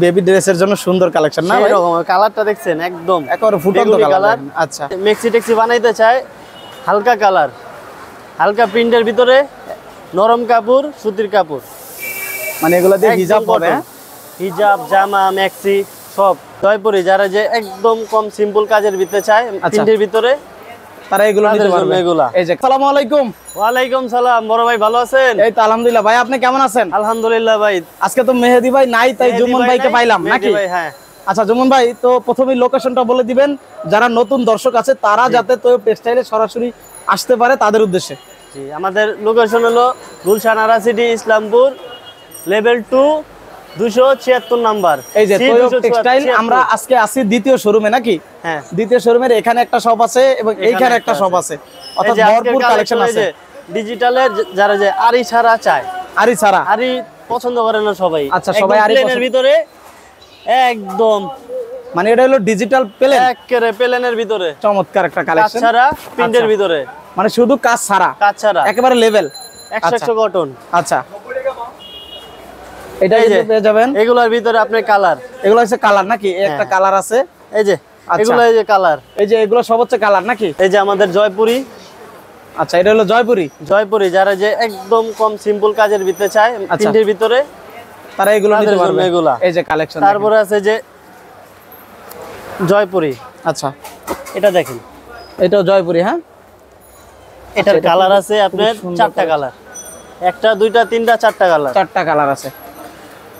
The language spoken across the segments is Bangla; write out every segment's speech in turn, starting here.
বেবি ড্রেসের জন্য সুন্দর কালেকশন না ভাই? এরকম কালারটা দেখছেন একদম একেবারে ফুটন্ত কালার। আচ্ছা, মেক্সি টেক্সি বানাইতে চায় হালকা কালার, হালকা প্রিন্টের ভিতরে নরম কাপড়, সুতির কাপড়, মানে এগুলো দিয়ে হিজাব হবে? হিজাব, জামা, মেক্সি সব জয়পুরি। যারা যে একদম কম সিম্পল কাজের ভিতরে চায় প্রিন্টের ভিতরে, তারা এগুলো নিতে পারবে। এই যে আসসালামু আলাইকুম। ওয়ালাইকুম সালাম। বড় ভাই ভালো আছেন? এই তো আলহামদুলিল্লাহ। ভাই আপনি কেমন আছেন? আলহামদুলিল্লাহ ভাই। আজকে তো মেহেদি ভাই নাই, তাই জুমন ভাইকে পাইলাম নাকি? ভাই হ্যাঁ। আচ্ছা জুমন ভাই, তো প্রথমেই লোকেশনটা বলে দিবেন, যারা নতুন দর্শক আছে তারা যাতে তো টেক্সটাইলে সরাসরি আসতে পারে তাদের উদ্দেশ্যে। জি, আমাদের লোকেশন হলো গুলশান আরা সিটি, ইসলামপুর, লেভেল 2, 276 নাম্বার। এই যে তোয়ব টেক্সটাইল, আমরা আজকে আসি দ্বিতীয় শোরুমে নাকি? হ্যাঁ, দ্বিতীয় শোরুমের এখানে একটা শপ আছে এবং এইখানে একটা শপ আছে, অর্থাৎ ভরপুর কালেকশন আছে। ডিজিটালের যারা যে আরি ছাড়া চায়, আরি ছাড়া আরি পছন্দ করে না সবাই। আচ্ছা, সবাই আরি প্লেনের ভিতরে একদম, মানে এটা হলো ডিজিটাল প্লেন, একেবারে প্লেনের ভিতরে চমৎকার একটা কালেকশন। কাজ ছাড়া প্রিন্টের ভিতরে, মানে শুধু কাজ ছাড়া, কাজ ছাড়া একেবারে লেভেল 100 কটন। আচ্ছা, এটা এই যে পেয়ে যাবেন। এগুলোর ভিতরে আপনার কালার, এগুলো হচ্ছে কালার নাকি? একটা কালার আছে এই যে, এগুলো এই যে কালার, এই যে এগুলো সব হচ্ছে কালার নাকি? এই যে আমাদের জয়পুরি। আচ্ছা, এটা হলো জয়পুরি। জয়পুরি যারা যে একদম কম সিম্পল কাজের ভিতরে চায় প্রিন্টের ভিতরে, তারা এগুলো নিতে পারবে। এগুলা এই যে কালেকশন। তারপরে আছে যে জয়পুরি। আচ্ছা, এটা দেখেন, এটাও জয়পুরি। হ্যাঁ, এটার কালার আছে আপনার 4টা কালার, 1টা 2টা 3টা 4টা কালার, 4টা কালার আছে।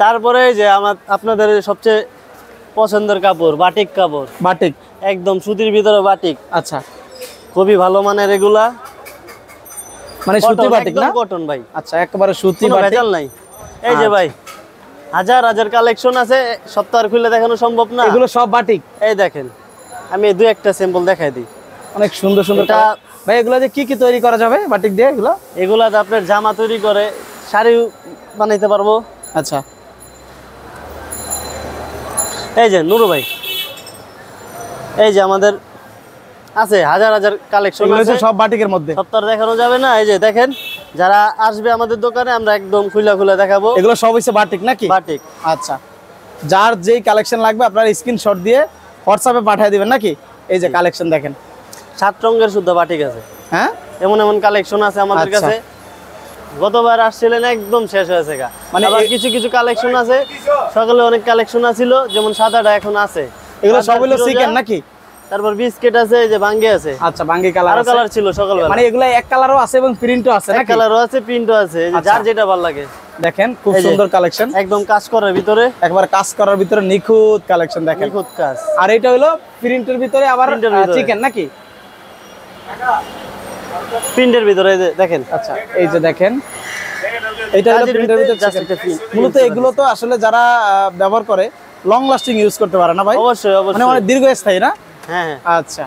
তারপরে যে আপনাদের সবচেয়ে পছন্দের কাপড়, বাটিক কাপড়। বাটিক একদম সুতির ভিতরে বাটিক। আচ্ছা, খুবই ভালো মানের এগুলা, মানে সুতি বাটিক না? কটন ভাই। আচ্ছা, একেবারে সুতি কোনো বাটিক, ভেজাল নাই। এই যে ভাই হাজার হাজার কালেকশন আছে, সপ্তাহ খুলে দেখানো সম্ভব না। এগুলো সব বাটিক। এই দেখেন, আমি 2-1টা স্যাম্পল দেখাই দিই। অনেক সুন্দর সুন্দর। ভাই এগুলো যে কি কি তৈরি করা যাবে বাটিক দিয়ে? এগুলা আপনার জামা তৈরি করে, শাড়ি বানাইতে পারবো। আচ্ছা, এই যে নুরু ভাই, এই যে আমাদের আছে হাজার হাজার কালেকশন আছে, সব বাটিকের মধ্যে। সপ্তাহ দেখানো যাবে না। এই যে দেখেন, যারা আসবে আমাদের দোকানে আমরা একদম খুলে দেখাবো। এগুলো সব হচ্ছে বাটিক নাকি? বাটিক। আচ্ছা, যার যেই কালেকশন লাগবে আপনারা স্ক্রিনশট দিয়ে হোয়াটসঅ্যাপে পাঠিয়ে দিবেন নাকি? এই যে কালেকশন দেখেন, 7 রঙের শুদ্ধ বাটিক আছে। হ্যাঁ, এমন এমন কালেকশন আছে আমাদের কাছে। গতবার আসছিলেন একদম শেষ হয়েছে গা। মানে আবার কিছু কিছু কালেকশন আছে, সকালে অনেক কালেকশন আছিল, যেমন সাদাটা এখন আছে। এগুলো সব হলো চিকেন নাকি? তারপর বিস্কিট আছে, এই যে বাঙ্গি আছে। আচ্ছা, বাঙ্গি কালার আরো আছে। কালার ছিল সকালবেলা। মানে এগুলো এক কালারও আছে এবং প্রিন্টও আছে নাকি? এক কালারও আছে, প্রিন্টও আছে, এই যে যার যেটা ভালো লাগে। দেখেন খুব সুন্দর কালেকশন, একদম কাজ করার ভিতরে, একবার কাজ করার ভিতরে নিখুঁত কালেকশন দেখেন, নিখুঁত কাজ। আর এটা হলো প্রিন্টের ভিতরে আবার চিকেন নাকি? প্রিন্টের ভিতরে দেখেন। আচ্ছা, এই যে দেখেন, এটা হলো প্রিন্টের ভিতরে চিকেন। মূলত এগুলো তো আসলে যারা ব্যবহার করে লং লাস্টিং ইউজ করতে পারে না ভাই? অবশ্যই অবশ্যই, মানে অনেক দীর্ঘস্থায়ী না? হ্যাঁ। আচ্ছা,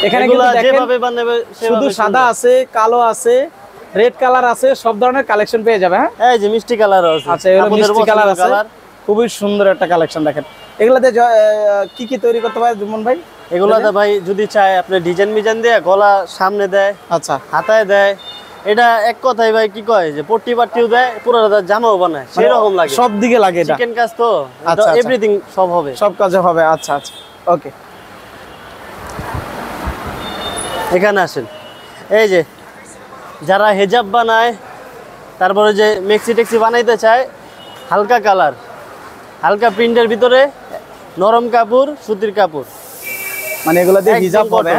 এখানে কিন্তু যেভাবে বানাবে শুধু সাদা আছে, কালো আছে, রেড কালার আছে, সব ধরনের কালেকশন পেয়ে যাবে। হ্যাঁ, এই যে মিষ্টি কালার আছে। আচ্ছা, এগুলো মিষ্টি কালার আছে, খুবই সুন্দর একটা কালেকশন দেখেন। এগুলাতে কি কি তৈরি করতে পারে জুমন ভাই? এগুলাতে ভাই যদি চায় আপনি ডিজাইন দিয়ে গলা সামনে দেয়, আচ্ছা, হাতায় দেয়। এটা এক কথাই ভাই কি কয় যে পট্টি পাট্টিও দেয়, পুরো জামাও বানায়, সেই রকম লাগে, সব দিকে লাগে। এটা চিকেন কাজ তো, এভরিথিং সব হবে, সব কাজে হবে। আচ্ছা আচ্ছা, ওকে। এখানে আসেন, এই যে যারা হেজাব বানায়, তারপরে যে মেক্সি টেক্সি বানাইতে চায়, হালকা কালার, হালকা প্রিন্টের ভিতরে নরম কাপড়, সুতির কাপড়, মানে এগুলো দিয়ে হিজাব হবে।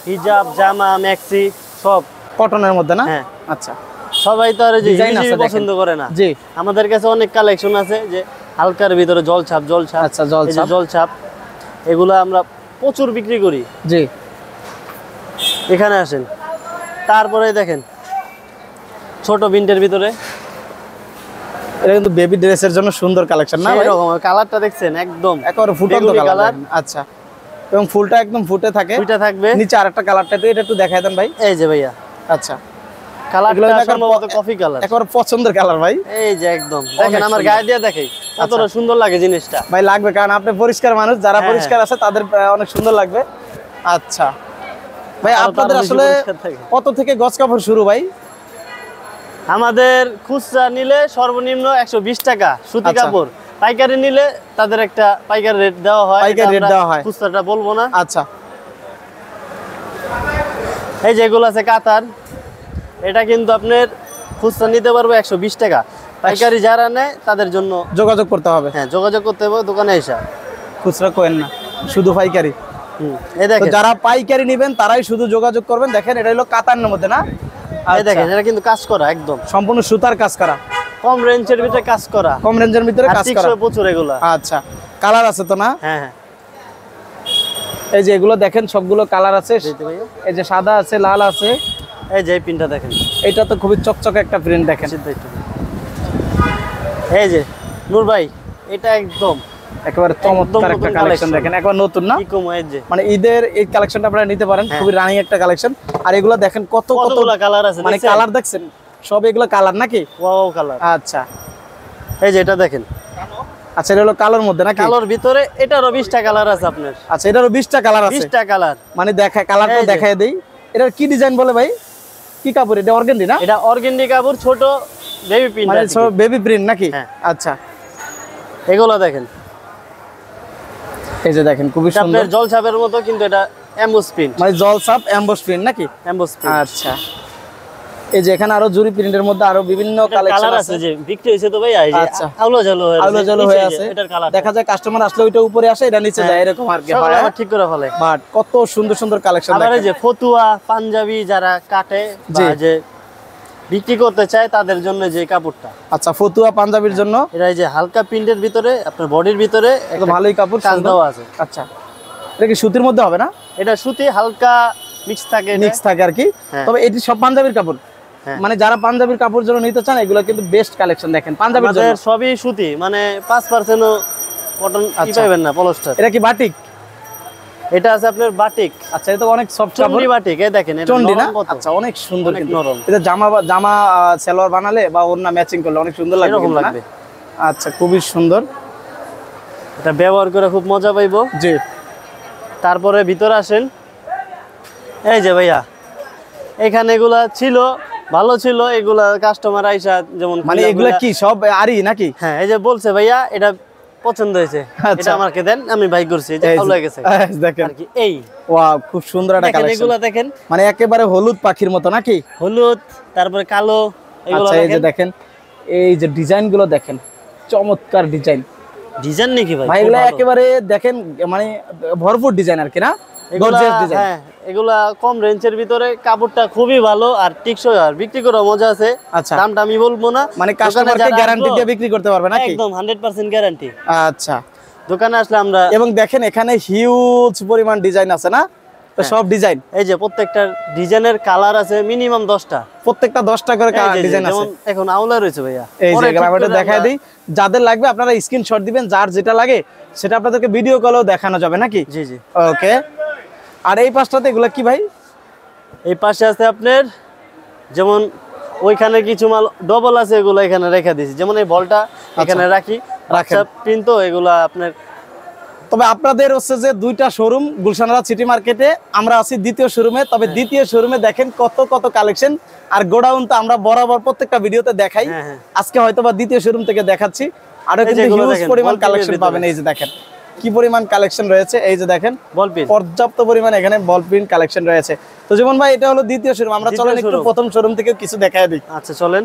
হিজাব, জামা, মেক্সি সব কটনের মধ্যে না? হ্যাঁ। আচ্ছা, সবাই তো আর যে পছন্দ করে না। জি, আমাদের কাছে অনেক কালেকশন আছে, যে হালকার ভিতরে জলছাপ। আচ্ছা, জলছাপ এগুলো আমরা প্রচুর বিক্রি করি। জি, এখানে আসেন, তারপরে দেখেন ছোট প্রিন্টের ভিতরে, এটা কিন্তু বেবি ড্রেসের জন্য সুন্দর কালেকশন না? এরকম কালারটা দেখছেন একদম একেবারে ফুটন্ত কালার। আচ্ছা, এবং ফুলটা একদম ফুটে থাকবে, নিচে আরেকটা কালারটা এটা একটু দেখায় দেন ভাই। এই যে ভাইয়া, আচ্ছা, কালারটা সম্ভবত কফি কালার, একেবারে পছন্দের কালার ভাই। এই যে একদম দেখেন, আমার গায়ে দিয়ে দেখাই কতটা সুন্দর লাগে জিনিসটা। ভাই লাগবে, কারণ আপনি পরিষ্কার মানুষ, যারা পরিষ্কার আছে তাদের অনেক সুন্দর লাগবে। আচ্ছা ভাই, আপনাদের আসলে কত থেকে গজ কাপড় শুরু ভাই? আমাদের খুচরা নিলে সর্বনিম্ন 120 টাকা সুতি আচ্ছা। কাপড়, পাইকারি নিলে তাদের একটা পাইকারি রেট দেওয়া হয়, পাইকারি এটা রেট আমরা দেওয়া হয়। খুচরাটা বলবো না। আচ্ছা, এই যেগুলো আছে কাতার, এটা কিন্তু আপনার খুচরা নিতে পারবো 120 টাকা, পাইকারি যারা নেয় তাদের জন্য যোগাযোগ করতে হবে। হ্যাঁ যোগাযোগ করতে হবে দোকানে এসে। খুচরা কোয়েন না, শুধু পাইকারি। এই তো দেখেন, যারা পাইকারি নেবেন তারাই শুধু যোগাযোগ করবেন। দেখেন এটা হলো কাতানের মধ্যে না? এই দেখেন আচ্ছা, এটা কিন্তু কাজ করা একদম সম্পূর্ণ সুতার কাজ করা, কম রেঞ্জের ভিতরে কাজ করা, কম রেঞ্জের ভিতরে আর কাজ করা। টিকসই প্রচুর এগুলা। আচ্ছা, কালার আছে তো না? হ্যাঁ হ্যাঁ, এই যে এগুলো দেখেন সবগুলো কালার আছে। দেখতে ভাইয়া, এই যে সাদা আছে, লাল আছে। এই যে এই পিনটা দেখেন, এটা তো খুবই চকচকে একটা প্রিন্ট দেখেন। সিদ্ধ একটু। এই যে নূর ভাই, এটা একদম একেবারে চমৎকার একটা নতুন কালেকশন collection। দেখেন, একবার নতুন না? কি কম, এই যে মানে ঈদের এই কালেকশনটা আপনারা নিতে পারেন, হ্যাঁ। খুবই রানিং একটা কালেকশন। আর এগুলো দেখেন কত কত কতগুলা কালার আছে, মানে দেখছেন? কালার দেখছেন, সব এগুলো কালার নাকি? Wow colour. আচ্ছা এই যে এটা দেখেন, আচ্ছা, এটা হলো কালোর মধ্যে নাকি? কালোর ভিতরে এটারও 20টা কালার আছে আপনার, আচ্ছা, এটারও 20টা কালার আছে। 20টা কালার। মানে দেখা কালারটা এই যে। দেখায় দেই। এটার কি ডিজাইন বলে ভাই? কি কাপড় এটা? অর্গানডি না? এটা অর্গেন্ডি কাপড়, ছোট বেবি পিন, মানে সব বেবি প্রিন্ট নাকি? হ্যাঁ। আচ্ছা, এগুলো দেখেন, এই যে দেখেন খুবই এটা সুন্দর, আপনার জল ছাপের মতো, কিন্তু এটা এমবোস প্রিন্ট, মানে জল সাপ এমবস প্রিন্ট নাকি? Emboss print. আচ্ছা, এই যে এখানে আরো জুরি প্রিন্টের মধ্যে আরো বিভিন্ন কালেকশন কালার আছে। আছে যে বিক্রি হয়েছে তো ভাই, এই যে আচ্ছা। আলো জালো হয়ে আলো জালো হয়ে আছে, এটার কালার দেখা যায় কাস্টমার আসলে ওইটা উপরে আসে, এটা নিচে যায়, এরকম আর কি সকালে হয়। আবার ঠিক করে ফেলে। বাট কত সুন্দর সুন্দর কালেকশন আবার এই দেখেন। যে ফতুয়া পাঞ্জাবি যারা কাটে বা জি। যে বিক্রি করতে চায় তাদের জন্য যে কাপড়টা, আচ্ছা, ফতুয়া পাঞ্জাবির জন্য এটা এই যে হালকা প্রিন্টের ভিতরে আপনার বডির ভিতরে এটা একটা ভালোই কাপড়, কাজ সুন্দর। দেওয়া আছে। আচ্ছা, এটা কি সুতির মধ্যে হবে না? এটা সুতি হালকা মিক্স থাকে, এটা। মিক্স থাকে আর কি। হ্যাঁ। তবে এটি সব পাঞ্জাবির কাপড়, হ্যাঁ। মানে যারা পাঞ্জাবির কাপড় জন্য নিতে চান এগুলো কিন্তু বেস্ট কালেকশন দেখেন পাঞ্জাবির জন্য। আমাদের সবই সুতি, মানে 5%ও কটন আচ্ছা। পাইবেন না, পলস্টার। এটা কি বাটিক? এটা আছে আপনার বাটিক, আচ্ছা, এটা তো অনেক সফট কাপড়। চন্ডি বাটিক, এই দেখেন এটা চন্ডি না? নরম কত। আচ্ছা, অনেক সুন্দর অনেক কিন্তু। নরম। এটা জামা জামা সালোয়ার বানালে বা ওড়না ম্যাচিং করলে অনেক সুন্দর লাগবে এরকম কিন্তু, না? লাগবে। আচ্ছা, খুবই সুন্দর। এটা ব্যবহার করে খুব মজা পাইবো। জি, তারপরে ভিতরে আসেন, এই যে ভাইয়া এখানে এগুলা ছিল, ভালো ছিল, এগুলা কাস্টমার আইসা যেমন মানে খুলে এগুলা খুলে- কি সব আরই নাকি? হ্যাঁ, এই যে বলছে ভাইয়া এটা পছন্দ হয়েছে, আচ্ছা। এটা আমাকে দেন, আমি বাই করছি, এই যে এই যে, ভালো লেগেছে দেখেন, আর কি। এই ওয়াও, খুব সুন্দর একটা দেখেন, কালেকশন। এগুলা দেখেন, মানে একেবারে হলুদ পাখির মতো নাকি? হলুদ, তারপরে কালো, এগুলো আচ্ছা, এই যে দেখেন, দেখেন, এই যে ডিজাইন গুলো দেখেন, চমৎকার ডিজাইন ডিজাইন নাকি ভাই, ভাই। খুব এগুলা ভালো। একেবারে দেখেন মানে ভরপুর ডিজাইন আর কি, না? এগুলা গর্জিয়াস ডিজাইন। হ্যাঁ, এগুলা কম রেঞ্জের ভিতরে, কাপড়টা খুবই ভালো আর টিকসই, আর বিক্রি করা মজা আছে। আচ্ছা। দামটা আমি বলবো না, মানে দোকানে কাস্টমারকে যারা গ্যারান্টি আসলো, দিয়ে বিক্রি করতে পারবে নাকি? একদম 100% গ্যারান্টি। আচ্ছা, দোকানে আসলে আমরা এবং দেখেন এখানে হিউজ পরিমাণ ডিজাইন আছে না? তো সব ডিজাইন, এই যে প্রত্যেকটা ডিজাইনের কালার আছে মিনিমাম 10টা, প্রত্যেকটা 10টা করে ডিজাইন আছে। যেমন এখন আউলা রয়েছে ভাইয়া, এই পরে যে ঠিক আমি করে দেখাই আমরা- দিই, যাদের লাগবে আপনারা স্ক্রিনশট দিবেন, যার যেটা লাগে সেটা আপনাদেরকে ভিডিও কলেও দেখানো যাবে নাকি? জি জি। ওকে। আর এই পাশটাতে এগুলো কি ভাই? এই পাশে আছে আপনার, যেমন ওইখানে কিছু মাল ডবল আছে, এগুলো এখানে রেখে দিয়েছি, যেমন এই বলটা এখানে রাখি, রাখেন। প্রিন্ট তো এগুলা আপনার। তবে আপনাদের হচ্ছে যে দুইটা শোরুম, গুলশানরা সিটি মার্কেটে, আমরা আছি দ্বিতীয় শোরুমে। তবে দ্বিতীয় শোরুমে দেখেন কত কত কালেকশন, আর গোডাউন তো আমরা বরাবর প্রত্যেকটা ভিডিওতে দেখাই। হ্যাঁ, হ্যাঁ। আজকে হয়তো বা দ্বিতীয় শোরুম থেকে দেখাচ্ছি, আরো এই যে কিন্তু এগুলো হিউজ দেখেন, পরিমাণ ball pin এর কালেকশন ভিতরে। পাবেন। এই যে দেখেন কি পরিমাণ কালেকশন রয়েছে, এই যে দেখেন বল পিন, পর্যাপ্ত পরিমাণ এখানে বল প্রিন্ট কালেকশন রয়েছে। তো যেমন ভাই এটা হলো দ্বিতীয় শোরুম, আমরা দ্বিতীয় চলেন একটু showroom। প্রথম শোরুম থেকে কিছু দেখায় দিই। আচ্ছা চলেন।